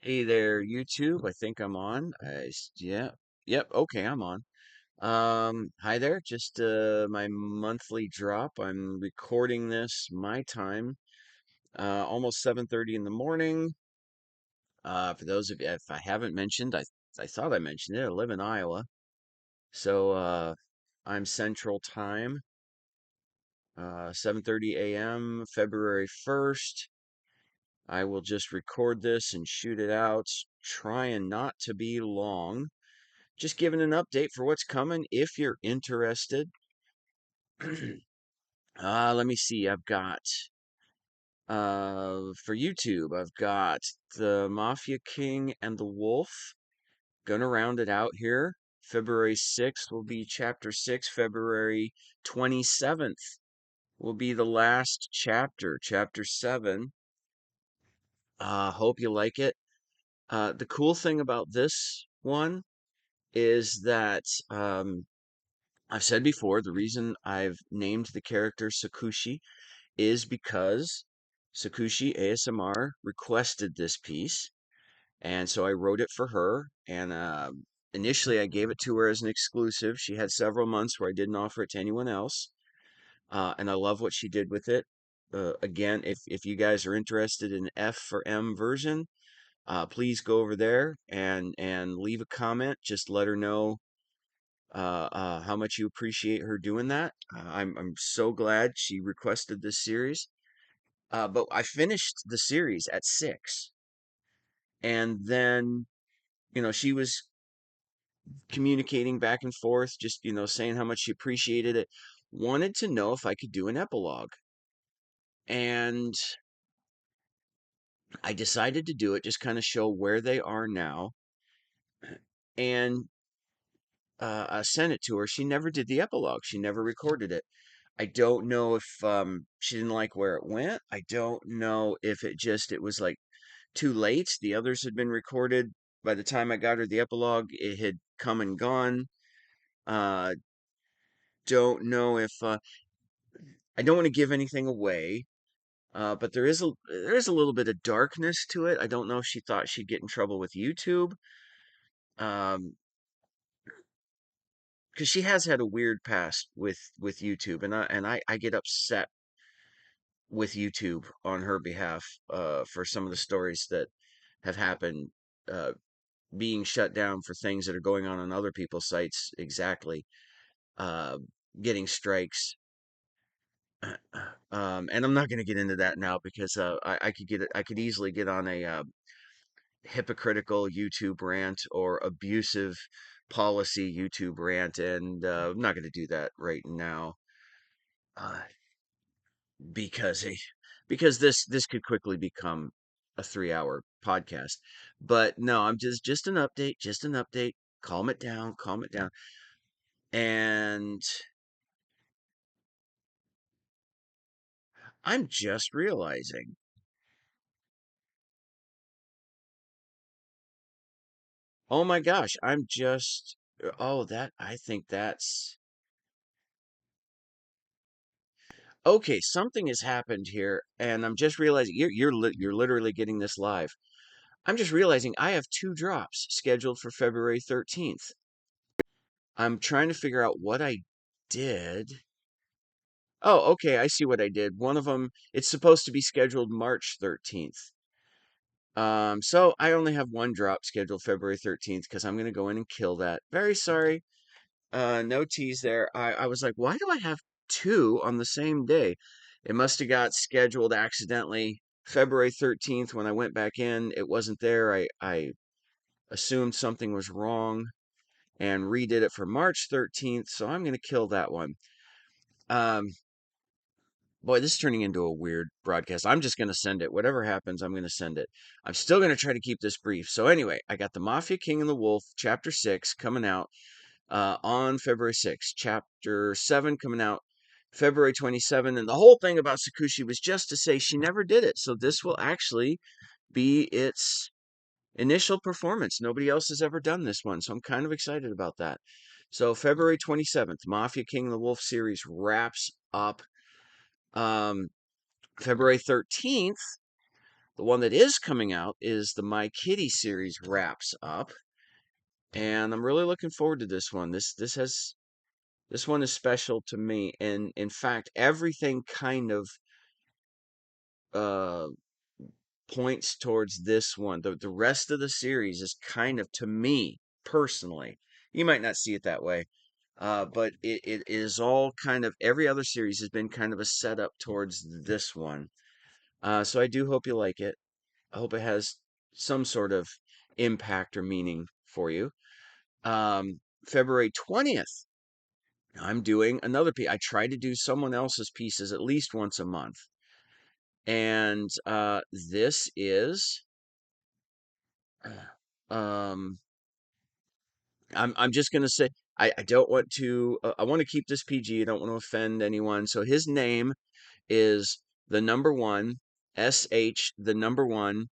Hey there, YouTube. I think I'm on. Yeah, yep. Okay, I'm on. Hi there. Just my monthly drop. I'm recording this my time, almost 7:30 in the morning. For those of you, if I haven't mentioned, I thought I mentioned it. I live in Iowa, so I'm Central Time. 7:30 a.m. February 1st. I will just record this and shoot it out, trying not to be long. Just giving an update for what's coming if you're interested. Let me see. I've got for YouTube, I've got the Mafia King and the Wolf. Gonna round it out here. February 6th will be chapter 6. February 27th will be the last chapter, chapter 7. Hope you like it. The cool thing about this one is that I've said before, the reason I've named the character Sakushi is because Sakushi ASMR requested this piece, and so I wrote it for her. And initially, I gave it to her as an exclusive. She had several months where I didn't offer it to anyone else, and I love what she did with it. Again, if you guys are interested in F for M version, please go over there and leave a comment. Just let her know how much you appreciate her doing that. I'm so glad she requested this series. But I finished the series at 6, and then she was communicating back and forth, just saying how much she appreciated it. Wanted to know if I could do an epilogue, and I decided to do it, just kind of show where they are now, and I sent it to her. She never did the epilogue. She never recorded it. I don't know if she didn't like where it went. I don't know if it was like too late. The others had been recorded. By the time I got her the epilogue, it had come and gone. Uh, don't know if I don't want to give anything away. But there is a little bit of darkness to it. I don't know if she thought she'd get in trouble with YouTube. Um, because she has had a weird past with YouTube, and I get upset with YouTube on her behalf for some of the stories that have happened, uh, being shut down for things that are going on other people's sites. Exactly, uh, getting strikes. And I'm not going to get into that now because I could easily get on a hypocritical YouTube rant or abusive policy YouTube rant, and I'm not going to do that right now. Uh, because this could quickly become a 3-hour podcast. But no, I'm just an update, just an update. Calm it down, calm it down. And I'm just realizing, oh my gosh, oh, that I think that's okay. Something has happened here, and I'm just realizing you're literally getting this live. I'm just realizing I have two drops scheduled for February 13th. I'm trying to figure out what I did. Oh, okay, I see what I did. One of them, it's supposed to be scheduled March 13th. So I only have one drop scheduled February 13th because I'm gonna go in and kill that. Very sorry. No tease there. I was like, why do I have two on the same day? It must have got scheduled accidentally February 13th. When I went back in, it wasn't there. I assumed something was wrong and redid it for March 13th, so I'm gonna kill that one. Um, Boy, this is turning into a weird broadcast. I'm just going to send it. Whatever happens, I'm going to send it. I'm still going to try to keep this brief. So, anyway, I got the Mafia King and the Wolf, Chapter 6, coming out on February 6th. Chapter 7 coming out February 27th. And the whole thing about Sakushi was just to say she never did it. So, this will actually be its initial performance. Nobody else has ever done this one. So, I'm kind of excited about that. So, February 27th, Mafia King and the Wolf series wraps up. Um, February 13th, The one that is coming out is the My Kitty series wraps up, and I'm really looking forward to this one. This one is special to me, and in fact, everything kind of uh points towards this one. The rest of the series is kind of, to me personally, you might not see it that way, but it is all kind of, every other series has been kind of a setup towards this one. So I do hope you like it. I hope it has some sort of impact or meaning for you. February 20th, I'm doing another piece. I try to do someone else's pieces at least once a month. And this is um I'm just gonna say, I don't want to, I want to keep this PG. I don't want to offend anyone. So his name is the number one, SH the number one,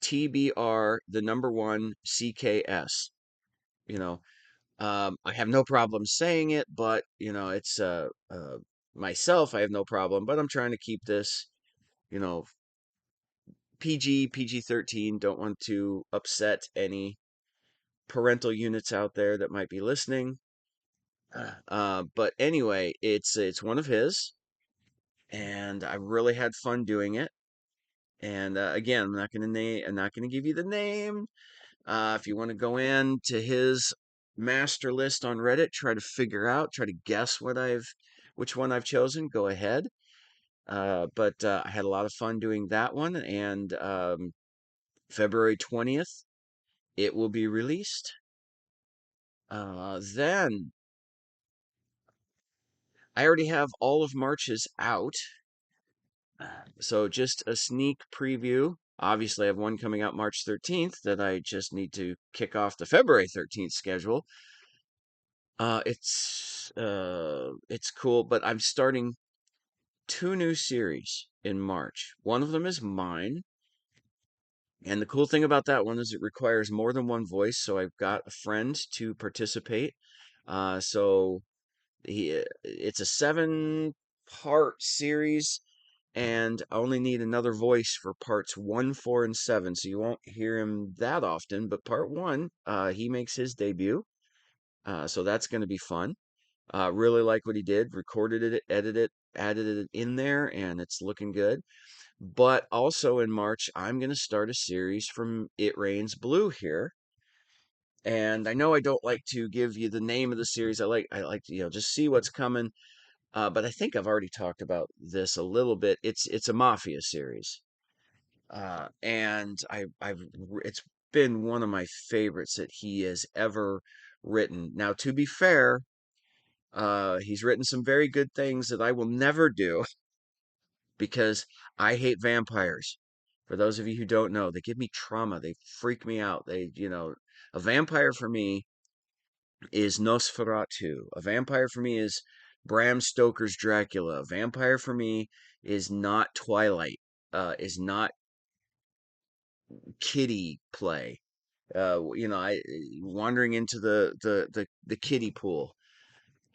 TBR the number one, CKS. You know, I have no problem saying it, but it's myself, I have no problem, but I'm trying to keep this, you know, PG 13. Don't want to upset any parental units out there that might be listening. But anyway, it's one of his, and I really had fun doing it. And again, I'm not gonna give you the name. If you want to go in to his master list on Reddit, try to guess which one I've chosen. Go ahead. But I had a lot of fun doing that one, and February 20th, it will be released. Then I already have all of March's out. So just a sneak preview. Obviously, I have one coming out March 13th that I just need to kick off the February 13th schedule. It's cool, but I'm starting two new series in March. One of them is mine, and the cool thing about that one is it requires more than one voice, so I've got a friend to participate. So it's a 7-part series, and I only need another voice for parts 1, 4, and 7, so you won't hear him that often. But part 1, he makes his debut, so that's going to be fun. Really like what he did, recorded it, edited it, added it in there, and it's looking good. But also in March, I'm going to start a series from It Rains Blue here. And I know I don't like to give you the name of the series. I like to, just see what's coming. But I think I've already talked about this a little bit. It's a Mafia series. And it's been one of my favorites that he has ever written. Now, to be fair, he's written some very good things that I will never do because I hate vampires. For those of you who don't know, they give me trauma. They freak me out. A vampire for me is Nosferatu. A vampire for me is Bram Stoker's Dracula. A vampire for me is not Twilight. Is not kiddie play. I wandering into the kiddie pool.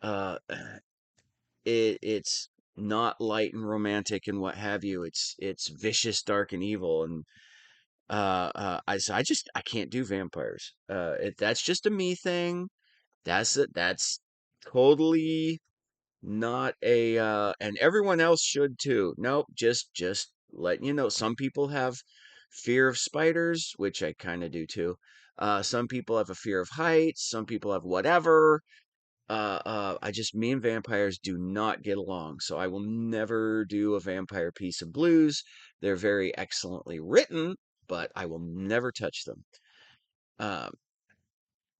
Uh, it's not light and romantic and what have you. It's vicious, dark, and evil. And I can't do vampires. That's just a me thing. That's totally not a and everyone else should too. Nope, just letting you know. Some people have fear of spiders, which I kind of do too. Some people have a fear of heights. Some people have whatever. Me and vampires do not get along, so I will never do a vampire piece of blues. They're very excellently written, but I will never touch them. Um,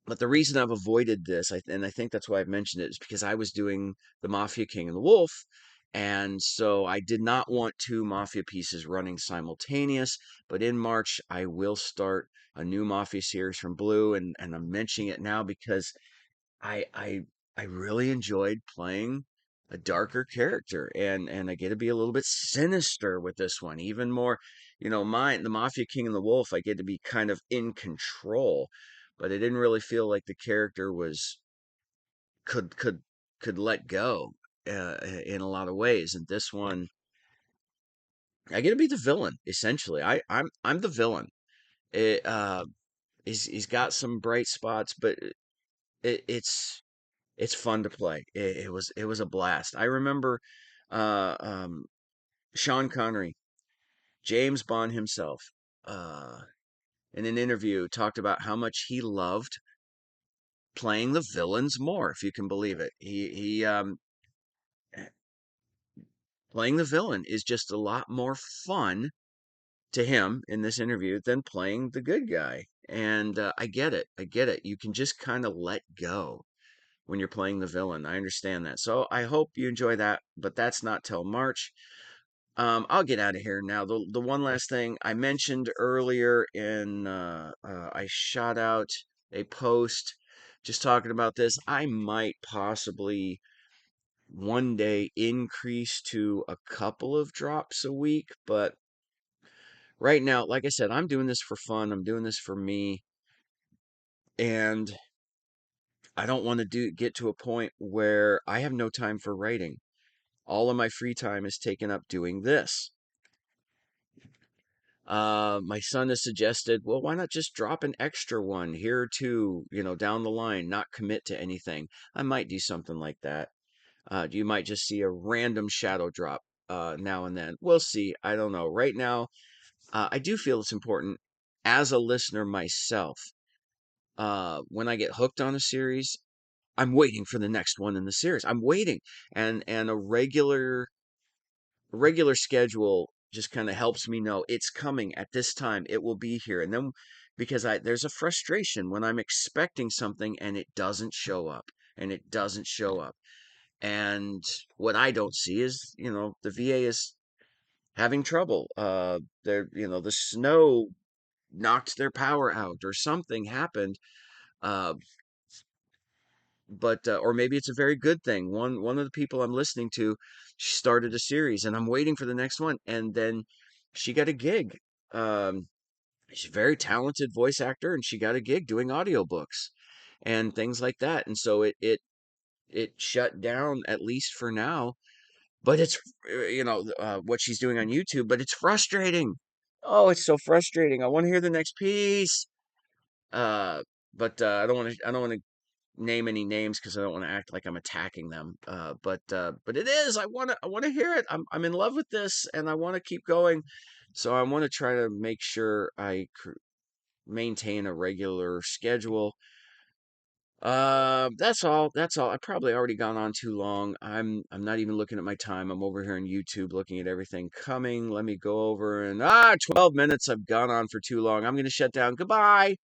but the reason I've avoided this, and I think that's why I've mentioned it, is because I was doing the Mafia King and the Wolf, and so I did not want two Mafia pieces running simultaneous. But in March, I will start a new Mafia series from Blue, and I'm mentioning it now because I I I really enjoyed playing a darker character, and I get to be a little bit sinister with this one, even more. The Mafia King and the Wolf, I get to be kind of in control, but I didn't really feel like the character was could could could let go in a lot of ways. And this one, I get to be the villain essentially. I'm the villain. It he's got some bright spots, but it's fun to play. It was a blast. I remember uh, um, Sean Connery, James Bond himself, uh, in an interview talked about how much he loved playing the villains more, if you can believe it. He playing the villain is just a lot more fun to him in this interview than playing the good guy. And I get it. I get it. You can just kind of let go when you're playing the villain. I understand that. So I hope you enjoy that, but that's not till March. I'll get out of here now. The one last thing I mentioned earlier I shot out a post just talking about this. I might possibly one day increase to a couple of drops a week, but right now, like I said, I'm doing this for fun. I'm doing this for me, and I don't want to get to a point where I have no time for writing. All of my free time is taken up doing this. My son has suggested, well, why not just drop an extra one here or two, down the line, not commit to anything. I might do something like that. You might just see a random shadow drop now and then. We'll see. I don't know. Right now, I do feel it's important as a listener myself. When I get hooked on a series, I'm waiting for the next one in the series. I'm waiting, and a regular schedule just kind of helps me know it's coming at this time. It will be here. And then because there's a frustration when I'm expecting something and it doesn't show up and it doesn't show up. And what I don't see is, the VA is having trouble. The snow knocked their power out or something happened. Uh, but or maybe it's a very good thing. One of the people I'm listening to, she started a series, and I'm waiting for the next one, and then she got a gig. Um, she's a very talented voice actor, and she got a gig doing audiobooks and things like that. And so it shut down at least for now. But it's what she's doing on YouTube, but it's frustrating. Oh, it's so frustrating. I want to hear the next piece. Uh, but I don't want to name any names because I don't want to act like I'm attacking them. But it is. I want to hear it. I'm in love with this, and I want to keep going. So I want to try to make sure I maintain a regular schedule. That's all. That's all. I've probably already gone on too long. I'm not even looking at my time. I'm over here on YouTube looking at everything coming. Let me go over and 12 minutes. I've gone on for too long. I'm gonna shut down. Goodbye.